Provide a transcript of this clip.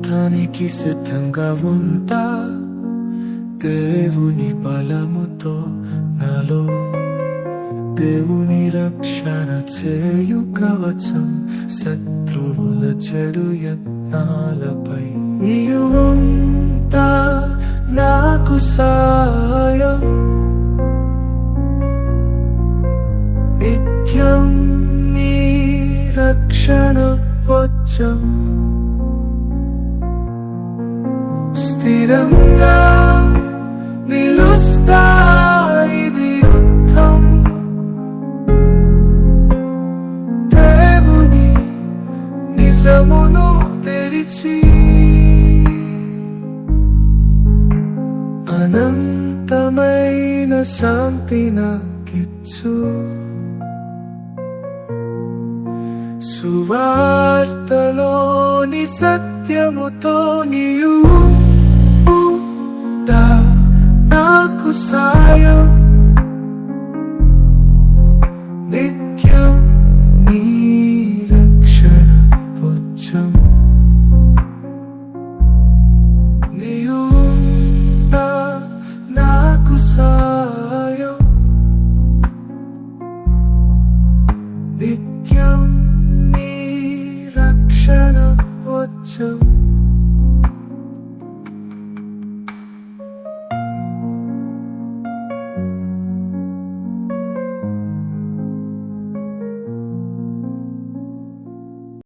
యుద్ధానికి సిద్ధంగా ఉంటా, దేవుని బలముతో నాలో దేవుని రక్షణ చేయు కవచం, శత్రువుల చెడు యత్నాలపై నీవుంటా నాకు సాయం. నిత్యం నీ రక్షణ వచ్చం స్థిరంగా నిలుస్తా. ఇది యుద్ధం దేవుని నిజమును తెరిచి, అనంతమైన శాంతి నాకిచ్చు. సువార్తలోని సత్యముతో నీవు నాకు